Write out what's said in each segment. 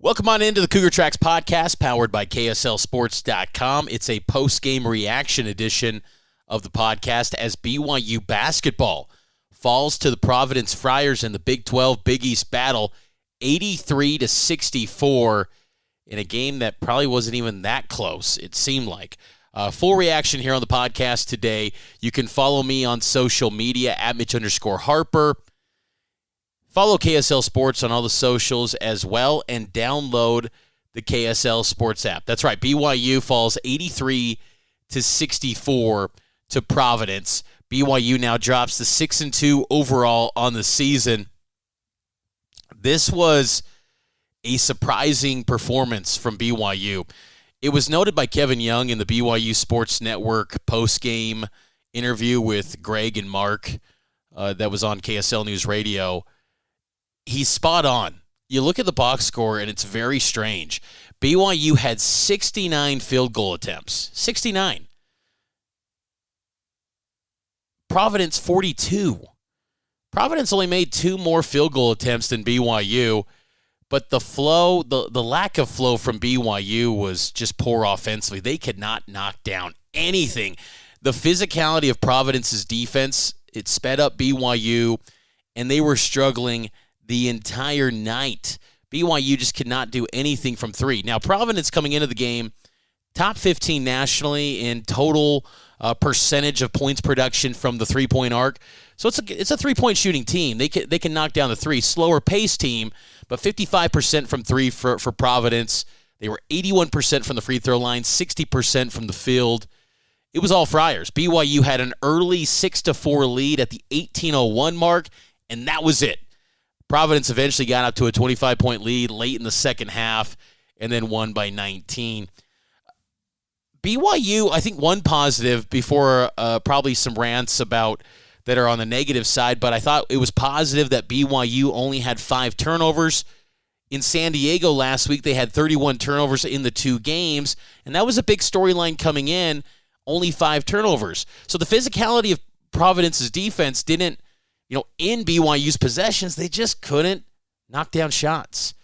Welcome on into the Cougar Tracks podcast, powered by KSLSports.com. It's a post-game reaction edition of the podcast as BYU basketball falls to the Providence Friars in the Big 12 Big East battle, 83-64, in a game that probably wasn't even that close, it seemed like. Full reaction here on the podcast today. You can follow me on social media at Mitch_Harper. Follow KSL Sports on all the socials as well, and download the KSL Sports app. That's right, BYU falls 83-64 to Providence. BYU now drops to 6-2 overall on the season. This was a surprising performance from BYU. It was noted by Kevin Young in the BYU Sports Network post-game interview with Greg and Mark that was on KSL News Radio. He's spot on. You look at the box score, and it's very strange. BYU had 69 field goal attempts. 69. Providence, 42. Providence only made 2 more field goal attempts than BYU, but the flow, the lack of flow from BYU was just poor offensively. They could not knock down anything. The physicality of Providence's defense, it sped up BYU, and they were struggling the entire night. BYU just could not do anything from three. Now, Providence coming into the game, top 15 nationally in total percentage of points production from the three-point arc. So it's a three-point shooting team. They can knock down the three. Slower pace team, but 55% from three for Providence. They were 81% from the free throw line, 60% from the field. It was all Friars. BYU had an early 6-4 lead at the 18:01 mark, and that was it. Providence eventually got up to a 25-point lead late in the second half and then won by 19. BYU, I think one positive before probably some rants about that are on the negative side, but I thought it was positive that BYU only had 5 turnovers. In San Diego last week, they had 31 turnovers in the 2 games, and that was a big storyline coming in, only 5 turnovers. So the physicality of Providence's defense didn't, in BYU's possessions, they just couldn't knock down shots.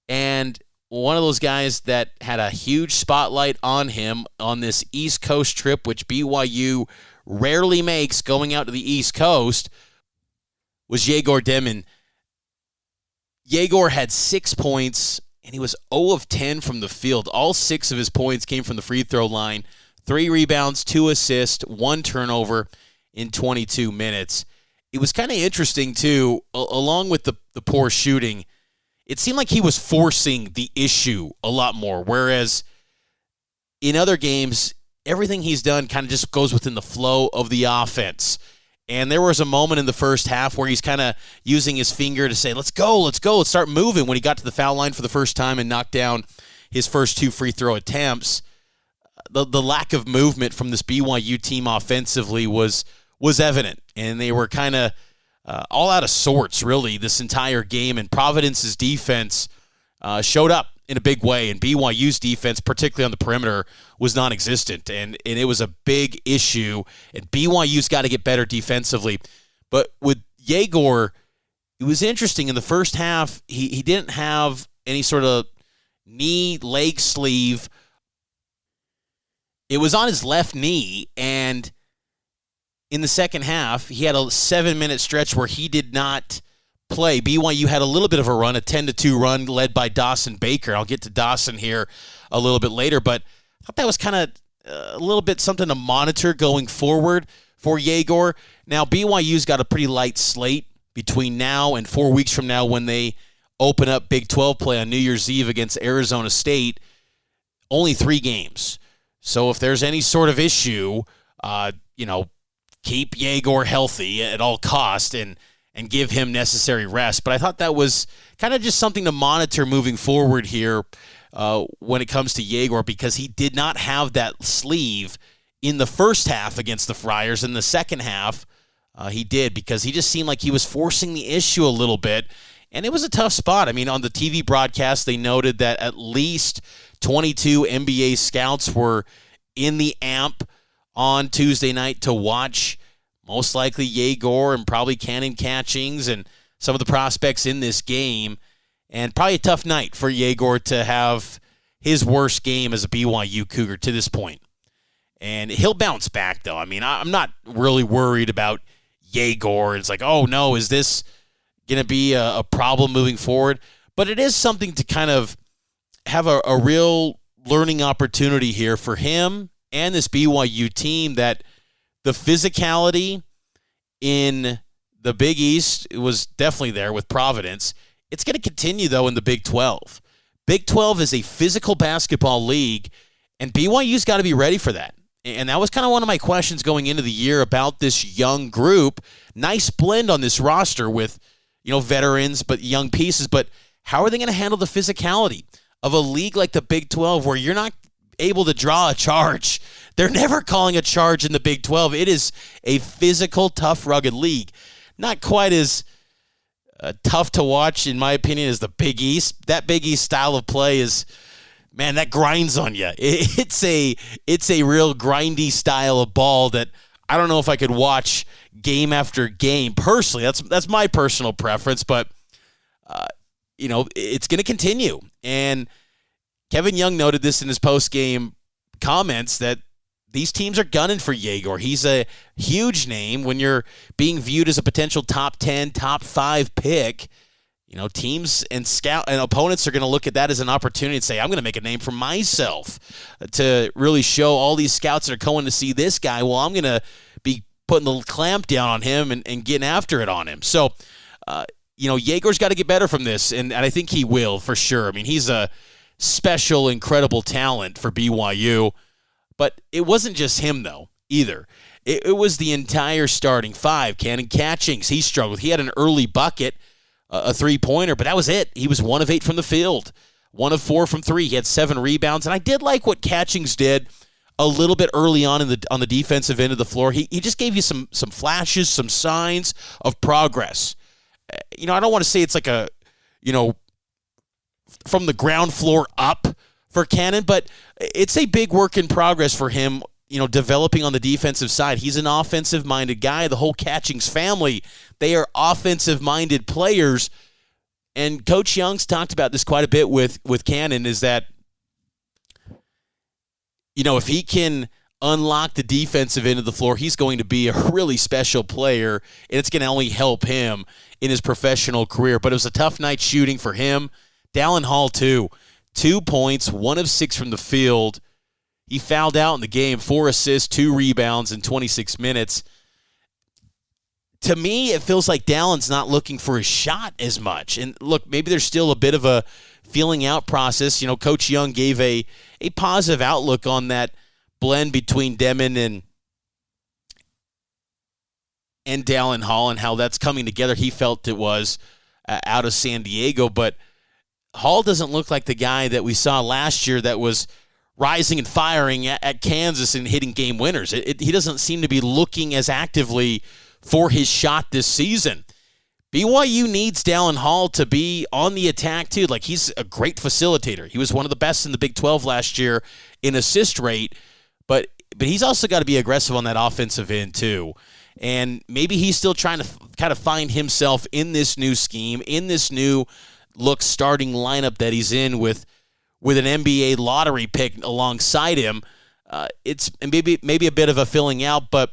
And one of those guys that had a huge spotlight on him on this East Coast trip, which BYU rarely makes going out to the East Coast, was Egor Demin. Egor had 6 points, and he was 0 of 10 from the field. All 6 of his points came from the free throw line. 3 rebounds, 2 assists, 1 turnover in 22 minutes. It was kind of interesting, too, along with the poor shooting. It seemed like he was forcing the issue a lot more, whereas in other games, everything he's done kind of just goes within the flow of the offense. And there was a moment in the first half where he's kind of using his finger to say, let's go, let's start moving, when he got to the foul line for the first time and knocked down his first 2 free throw attempts. The lack of movement from this BYU team offensively was evident, and they were kind of all out of sorts, really, this entire game. And Providence's defense showed up in a big way, and BYU's defense, particularly on the perimeter, was non-existent, and it was a big issue, and BYU's got to get better defensively. But with Egor, it was interesting. In the first half, he didn't have any sort of knee, leg sleeve. It was on his left knee, and in the second half, he had a 7-minute stretch where he did not play. BYU had a little bit of a run, a 10-2 run led by Dawson Baker. I'll get to Dawson here a little bit later, but I thought that was kind of a little bit something to monitor going forward for Egor. Now, BYU's got a pretty light slate between now and 4 weeks from now when they open up Big 12 play on New Year's Eve against Arizona State. Only 3 games. So if there's any sort of issue, keep Egor healthy at all costs and give him necessary rest. But I thought that was kind of just something to monitor moving forward here when it comes to Egor, because he did not have that sleeve in the first half against the Friars. In the second half, he did, because he just seemed like he was forcing the issue a little bit. And it was a tough spot. I mean, on the TV broadcast, they noted that at least 22 NBA scouts were in the amp on Tuesday night to watch most likely Egor and probably Cannon Catchings and some of the prospects in this game. and probably a tough night for Egor to have his worst game as a BYU Cougar to this point. And he'll bounce back, though. I mean, I'm not really worried about Egor. It's like, oh, no, is this going to be a problem moving forward? But it is something to kind of have a real learning opportunity here for him and this BYU team, that the physicality in the Big East was definitely there with Providence. It's going to continue, though, in the Big 12. Big 12 is a physical basketball league, and BYU's got to be ready for that. And that was kind of one of my questions going into the year about this young group. Nice blend on this roster with, veterans, but young pieces. But how are they going to handle the physicality of a league like the Big 12 where you're not able to draw a charge? They're never calling a charge in the Big 12. It is a physical, tough, rugged league. Not quite as tough to watch, in my opinion, as the Big East. That Big East style of play is, man, that grinds on you. It's a real grindy style of ball that I don't know if I could watch game after game. Personally, that's my personal preference, but it's going to continue. And Kevin Young noted this in his post-game comments that these teams are gunning for Egor. He's a huge name when you're being viewed as a potential top 10, top 5 pick. Teams and scout and opponents are going to look at that as an opportunity and say, I'm going to make a name for myself to really show all these scouts that are going to see this guy. Well, I'm going to be putting the clamp down on him and getting after it on him. So, Egor's got to get better from this, and I think he will for sure. I mean, he's a special, incredible talent for BYU, but it wasn't just him, though, either. It was the entire starting five. Cannon Catchings, he struggled. He had an early bucket, a three-pointer, but that was it. He was 1 of 8 from the field, 1 of 4 from 3. He had 7 rebounds, and I did like what Catchings did a little bit early on on the defensive end of the floor. He just gave you some flashes, some signs of progress. I don't want to say it's like a, from the ground floor up for Cannon, but it's a big work in progress for him, developing on the defensive side. He's an offensive-minded guy. The whole Catchings family, they are offensive-minded players. And Coach Young's talked about this quite a bit with Cannon, is that, if he can unlock the defensive end of the floor, he's going to be a really special player, and it's going to only help him in his professional career. But it was a tough night shooting for him. Dallin Hall, too. 2 points, 1 of 6 from the field. He fouled out in the game, 4 assists, 2 rebounds in 26 minutes. To me, it feels like Dallin's not looking for his shot as much. And look, maybe there's still a bit of a feeling out process. Coach Young gave a positive outlook on that blend between Demin and Dallin Hall and how that's coming together. He felt it was out of San Diego, but Hall doesn't look like the guy that we saw last year that was rising and firing at Kansas and hitting game winners. He doesn't seem to be looking as actively for his shot this season. BYU needs Dallin Hall to be on the attack, too. Like, he's a great facilitator. He was one of the best in the Big 12 last year in assist rate, but he's also got to be aggressive on that offensive end, too. And maybe he's still trying to kind of find himself in this new scheme, in this new look starting lineup that he's in with an NBA lottery pick alongside him. It's maybe a bit of a filling out, but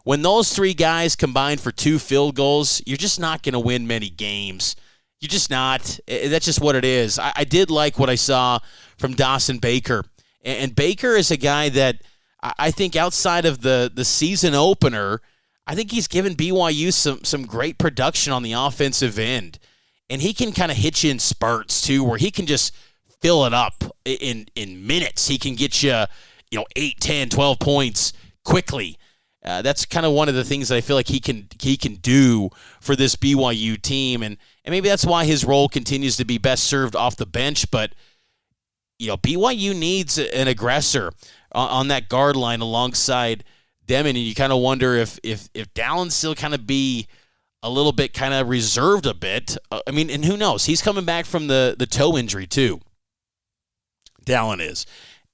when those 3 guys combine for 2 field goals, you're just not going to win many games. You're just not. That's just what it is. I did like what I saw from Dawson Baker. And Baker is a guy that I think outside of the season opener, I think he's given BYU some great production on the offensive end. And he can kind of hit you in spurts, too, where he can just fill it up in minutes. He can get you, 8, 10, 12 points quickly. That's kind of one of the things that I feel like he can do for this BYU team, and maybe that's why his role continues to be best served off the bench. But BYU needs an aggressor on that guard line alongside Demin, and you kind of wonder if Dallin's still kind of be a little bit kind of reserved a bit. And who knows? He's coming back from the toe injury too. Dallin is,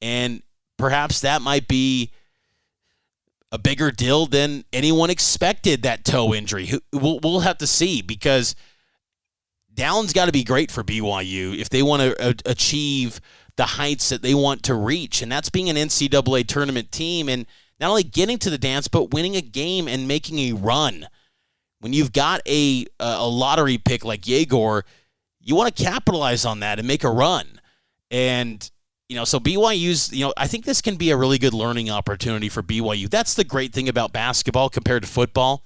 and perhaps that might be a bigger deal than anyone expected, that toe injury. We'll have to see, because down's got to be great for BYU if they want to achieve the heights that they want to reach, and that's being an NCAA tournament team and not only getting to the dance, but winning a game and making a run. When you've got a lottery pick like Egor, you want to capitalize on that and make a run. And, so BYU's, I think this can be a really good learning opportunity for BYU. That's the great thing about basketball compared to football.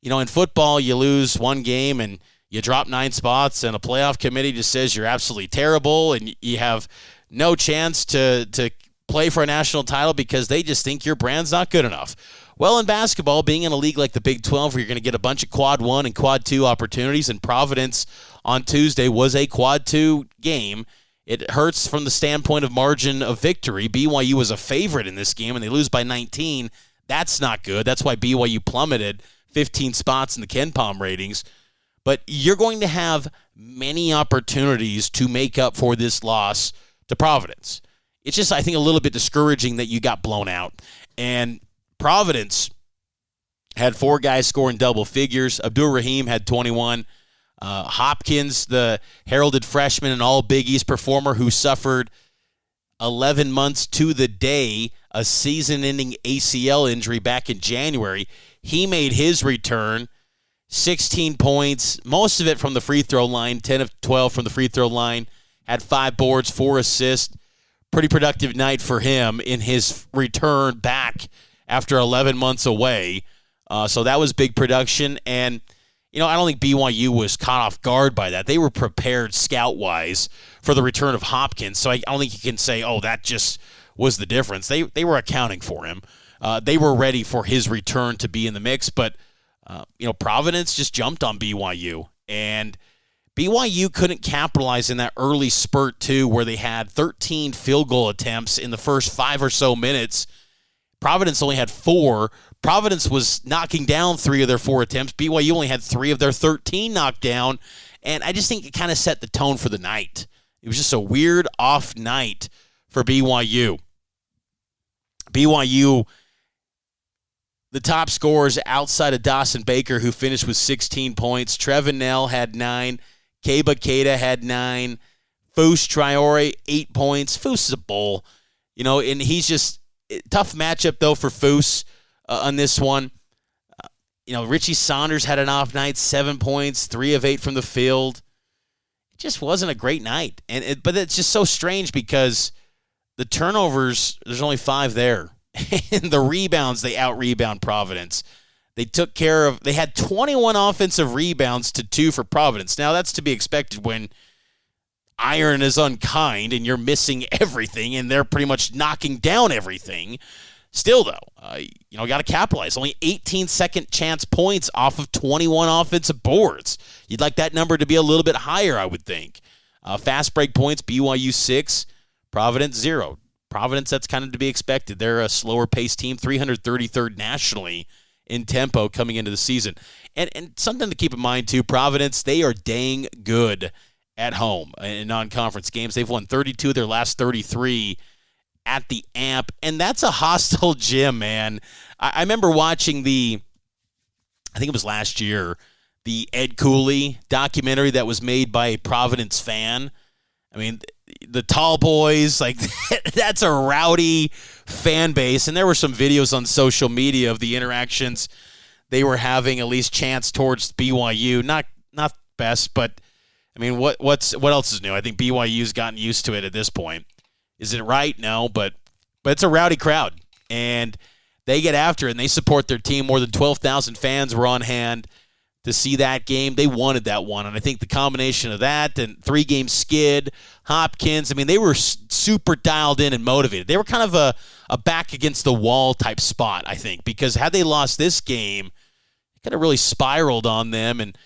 In football, you lose one game and you drop 9 spots, and a playoff committee just says you're absolutely terrible and you have no chance to play for a national title because they just think your brand's not good enough. Well, in basketball, being in a league like the Big 12 where you're going to get a bunch of quad 1 and quad 2 opportunities, and Providence on Tuesday was a quad 2 game, it hurts from the standpoint of margin of victory. BYU was a favorite in this game, and they lose by 19. That's not good. That's why BYU plummeted 15 spots in the KenPom ratings. But you're going to have many opportunities to make up for this loss to Providence. It's just, I think, a little bit discouraging that you got blown out. And Providence had 4 guys scoring double figures. Abdur-Rahim had 21. Hopkins, the heralded freshman and all Big East performer who suffered 11 months to the day a season-ending ACL injury back in January, he made his return. 16 points, most of it from the free throw line, 10 of 12 from the free throw line, had 5 boards, 4 assists. Pretty productive night for him in his return back after 11 months away. So that was big production. And, I don't think BYU was caught off guard by that. They were prepared scout-wise for the return of Hopkins. So I don't think you can say, that just was the difference. They were accounting for him. They were ready for his return to be in the mix. But, Providence just jumped on BYU. And BYU couldn't capitalize in that early spurt, too, where they had 13 field goal attempts in the first 5 or so minutes. Providence only had 4. Providence was knocking down 3 of their 4 attempts. BYU only had 3 of their 13 knocked down. And I just think it kind of set the tone for the night. It was just a weird off night for BYU. BYU, the top scorers outside of Dawson Baker, who finished with 16 points. Trevin Nell had 9. Keba Keita had 9. Foose Traore, 8 points. Foose is a bull. And he's just tough matchup, though, for Foose on this one. Richie Saunders had an off night, 7 points, 3 of 8 from the field. It just wasn't a great night. But it's just so strange because the turnovers, there's only 5 there. And the rebounds, they out-rebound Providence. They had 21 offensive rebounds to 2 for Providence. Now, that's to be expected when iron is unkind and you're missing everything and they're pretty much knocking down everything. Still, though, got to capitalize. Only 18 second chance points off of 21 offensive boards. You'd like that number to be a little bit higher, I would think. Fast break points, BYU 6, Providence 0. Providence, that's kind of to be expected. They're a slower-paced team, 333rd nationally in tempo coming into the season. And something to keep in mind, too, Providence, they are dang good at home in non-conference games. They've won 32 of their last 33 at the AMP, and that's a hostile gym, man. I remember watching I think it was last year, the Ed Cooley documentary that was made by a Providence fan. I mean, the tall boys, like, that's a rowdy fan base. And there were some videos on social media of the interactions they were having, at least chants towards BYU. Not best, but, I mean, what else is new? I think BYU's gotten used to it at this point. Is it right? No, but it's a rowdy crowd. And they get after it, and they support their team. More than 12,000 fans were on hand to see that game. They wanted that one. And I think the combination of that and 3-game skid, Hopkins, I mean, they were super dialed in and motivated. They were kind of a back against the wall type spot, I think, because had they lost this game, it could have really spiraled on them. And,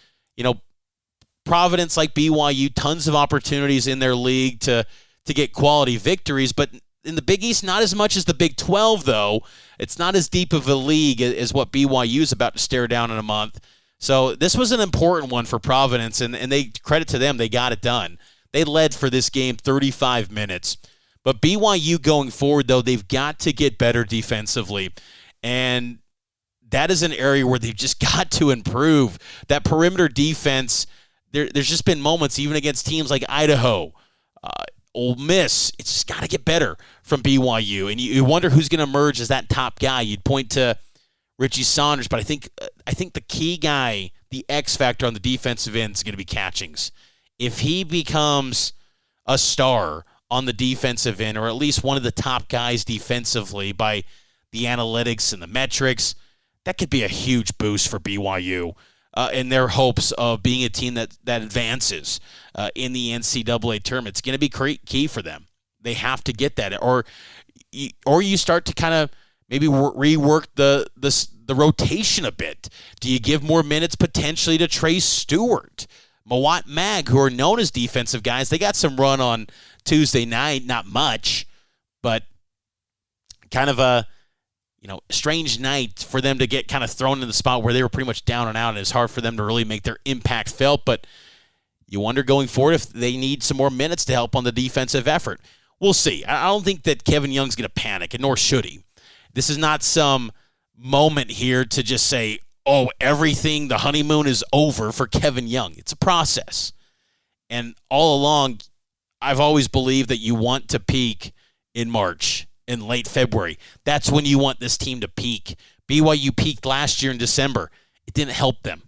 Providence, like BYU, tons of opportunities in their league to get quality victories. But in the Big East, not as much as the Big 12, though. It's not as deep of a league as what BYU is about to stare down in a month. So this was an important one for Providence, and they credit to them, they got it done. They led for this game 35 minutes. But BYU going forward, though, they've got to get better defensively. And that is an area where they've just got to improve. That perimeter defense, there's just been moments, even against teams like Idaho, Ole Miss, it's just got to get better from BYU. And you wonder who's going to emerge as that top guy. You'd point to Richie Saunders, but I think the key guy, the X factor on the defensive end is going to be Catchings. If he becomes a star on the defensive end, or at least one of the top guys defensively by the analytics and the metrics, that could be a huge boost for BYU in their hopes of being a team that advances in the NCAA tournament. It's going to be key for them. They have to get that. Or you start to kind of maybe rework the rotation a bit. Do you give more minutes potentially to Trey Stewart? Mawat Mag, who are known as defensive guys, they got some run on Tuesday night, not much, but kind of a strange night for them to get kind of thrown in the spot where they were pretty much down and out, and it's hard for them to really make their impact felt. But you wonder going forward if they need some more minutes to help on the defensive effort. We'll see. I don't think that Kevin Young's going to panic, and nor should he. This is not some moment here to just say, oh, everything, the honeymoon is over for Kevin Young. It's a process. And all along, I've always believed that you want to peak in March, in late February. That's when you want this team to peak. BYU peaked last year in December. It didn't help them.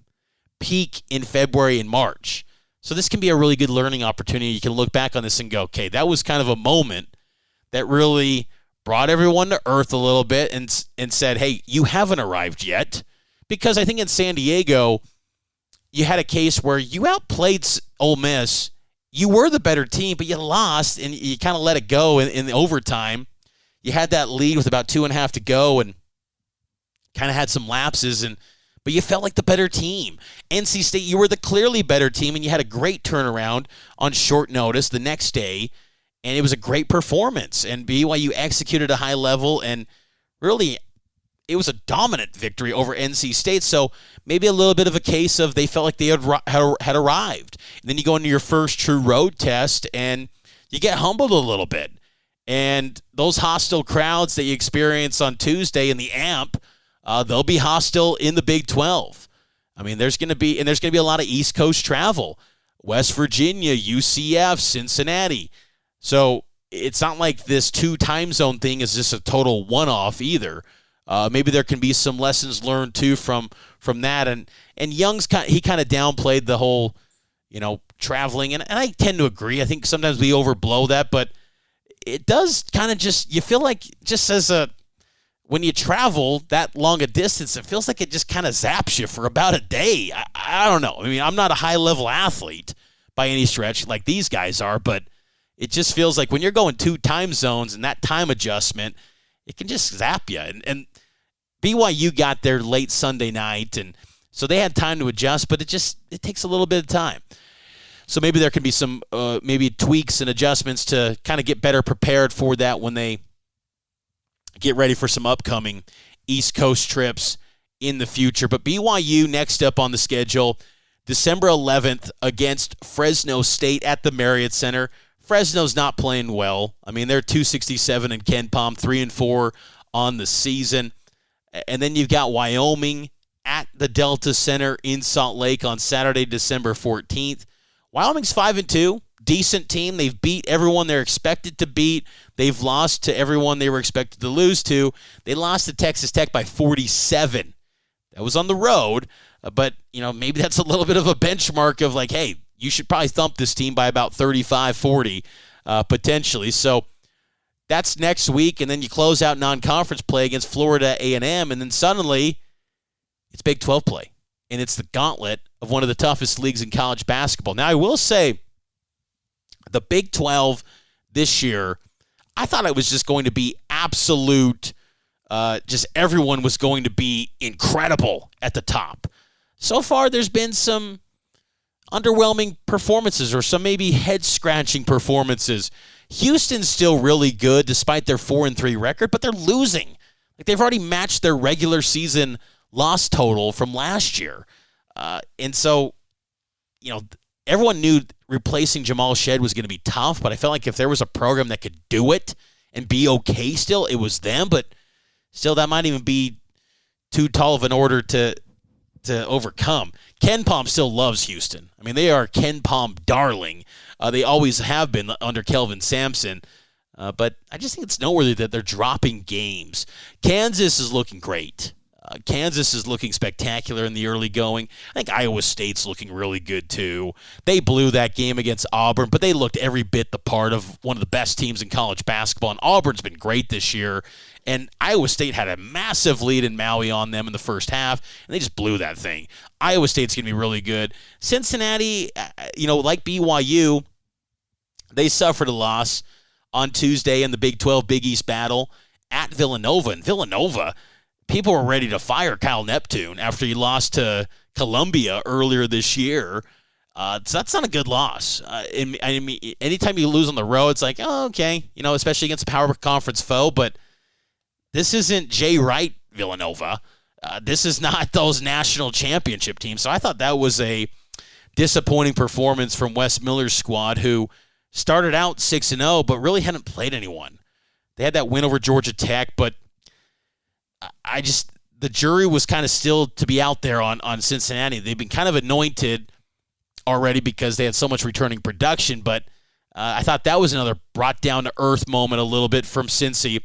Peak in February and March. So this can be a really good learning opportunity. You can look back on this and go, okay, that was kind of a moment that really brought everyone to earth a little bit and said, hey, you haven't arrived yet. Because I think in San Diego, you had a case where you outplayed Ole Miss. You were the better team, but you lost, and you kind of let it go in the overtime. You had that lead with about 2.5 to go and kind of had some lapses, but you felt like the better team. NC State, you were the clearly better team, and you had a great turnaround on short notice the next day, and it was a great performance. And BYU executed a high level, and really it was a dominant victory over NC State. So maybe a little bit of a case of they felt like they had arrived. And then you go into your first true road test, and you get humbled a little bit. And those hostile crowds that you experience on Tuesday in the AMP, they'll be hostile in the Big 12. I mean, there's going to be a lot of East Coast travel. West Virginia, UCF, Cincinnati. So it's not like this 2 time zone thing is just a total one-off either. Maybe there can be some lessons learned too from that. And Young's he kind of downplayed the whole, traveling, and I tend to agree. I think sometimes we overblow that, but it does kind of just, you feel like just when you travel that long a distance, it feels like it just kind of zaps you for about a day. I don't know. I mean, I'm not a high-level athlete by any stretch like these guys are, but it just feels like when you're going 2 time zones and that time adjustment, it can just zap you. And BYU got there late Sunday night, and so they had time to adjust, but it takes a little bit of time. So maybe there can be some maybe tweaks and adjustments to kind of get better prepared for that when they get ready for some upcoming East Coast trips in the future. But BYU next up on the schedule, December 11th against Fresno State at the Marriott Center. Fresno's not playing well. I mean, they're 267 in KenPom, 3-4 on the season. And then you've got Wyoming at the Delta Center in Salt Lake on Saturday, December 14th. Wyoming's 5-2, decent team. They've beat everyone they're expected to beat. They've lost to everyone they were expected to lose to. They lost to Texas Tech by 47. That was on the road, but maybe that's a little bit of a benchmark of like, hey, you should probably thump this team by about 35-40 potentially. So that's next week, and then you close out non-conference play against Florida A&M, and then suddenly it's Big 12 play. And it's the gauntlet of one of the toughest leagues in college basketball. Now, I will say the Big 12 this year, I thought it was just going to be absolute, just everyone was going to be incredible at the top. So far, there's been some underwhelming performances or some maybe head-scratching performances. Houston's still really good despite their 4-3 record, but they're losing. Like they've already matched their regular season loss total from last year. And so, everyone knew replacing Jamal Shead was going to be tough, but I felt like if there was a program that could do it and be okay still, it was them. But still, that might even be too tall of an order to to overcome. Ken Palm still loves Houston. I mean, they are Ken Palm darling. They always have been under Kelvin Sampson. But I just think it's noteworthy that they're dropping games. Kansas is looking great. Kansas is looking spectacular in the early going. I think Iowa State's looking really good too. They blew that game against Auburn, but they looked every bit the part of one of the best teams in college basketball, and Auburn's been great this year. And Iowa State had a massive lead in Maui on them in the first half, and they just blew that thing. Iowa State's going to be really good. Cincinnati, like BYU, they suffered a loss on Tuesday in the Big 12 Big East battle at Villanova. And Villanova, people were ready to fire Kyle Neptune after he lost to Columbia earlier this year. So that's not a good loss. I mean, anytime you lose on the road, it's like, oh, okay, especially against a power conference foe. But this isn't Jay Wright Villanova. This is not those national championship teams. So I thought that was a disappointing performance from Wes Miller's squad, who started out 6-0, but really hadn't played anyone. They had that win over Georgia Tech, but the jury was kind of still to be out there on Cincinnati. They've been kind of anointed already because they had so much returning production, but I thought that was another brought down to earth moment a little bit from Cincy.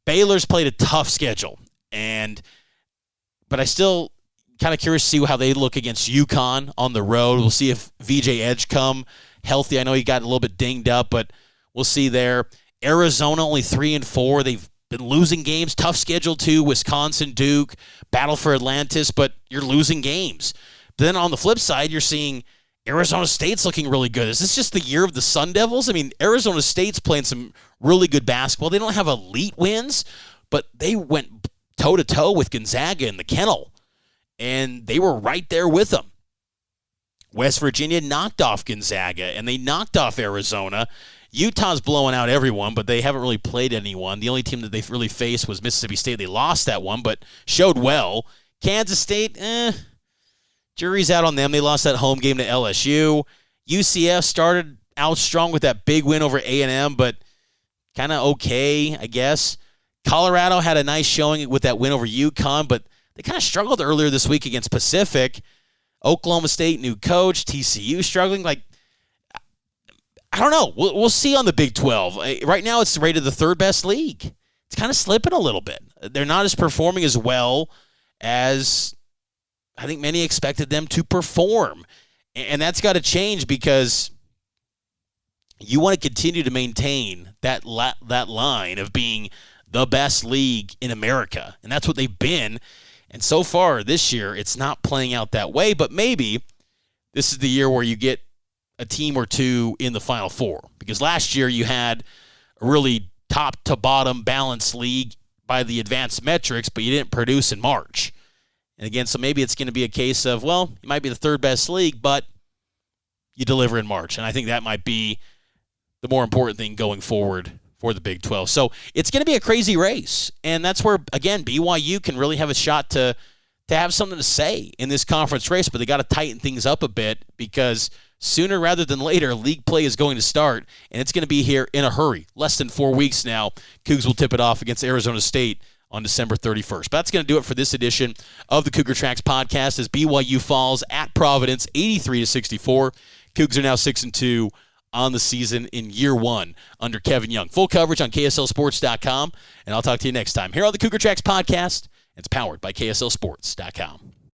Baylor's played a tough schedule, but I still kind of curious to see how they look against UConn on the road. We'll see if VJ Edgecombe healthy. I know he got a little bit dinged up, but we'll see there. Arizona only 3-4. They've been losing games. Tough schedule too. Wisconsin, Duke, battle for Atlantis, but you're losing games. But then on the flip side, you're seeing Arizona State's looking really good. Is this just the year of the Sun Devils? I mean, Arizona State's playing some really good basketball. They don't have elite wins, but they went toe-to-toe with Gonzaga in the kennel, and they were right there with them. West Virginia knocked off Gonzaga, and they knocked off Arizona. Utah's blowing out everyone, but they haven't really played anyone. The only team that they've really faced was Mississippi State. They lost that one, but showed well. Kansas State, jury's out on them. They lost that home game to LSU. UCF started out strong with that big win over A&M, but kind of okay, I guess. Colorado had a nice showing with that win over UConn, but they kind of struggled earlier this week against Pacific. Oklahoma State, new coach. TCU struggling. I don't know. We'll see on the Big 12. Right now, it's rated the third best league. It's kind of slipping a little bit. They're not as performing as well as I think many expected them to perform. And that's got to change because you want to continue to maintain that line of being the best league in America. And that's what they've been. And so far this year, it's not playing out that way, but maybe this is the year where you get a team or two in the Final Four. Because last year you had a really top-to-bottom balanced league by the advanced metrics, but you didn't produce in March. And again, so maybe it's going to be a case of, well, you might be the third best league, but you deliver in March. And I think that might be the more important thing going forward for the Big 12. So it's going to be a crazy race. And that's where, again, BYU can really have a shot to have something to say in this conference race, but they got to tighten things up a bit because sooner rather than later, league play is going to start, and it's going to be here in a hurry. Less than 4 weeks now, Cougs will tip it off against Arizona State on December 31st. But that's going to do it for this edition of the Cougar Tracks podcast as BYU falls at Providence 83-64. Cougs are now 6-2 on the season in year one under Kevin Young. Full coverage on KSLSports.com, and I'll talk to you next time here on the Cougar Tracks podcast. It's powered by KSLSports.com.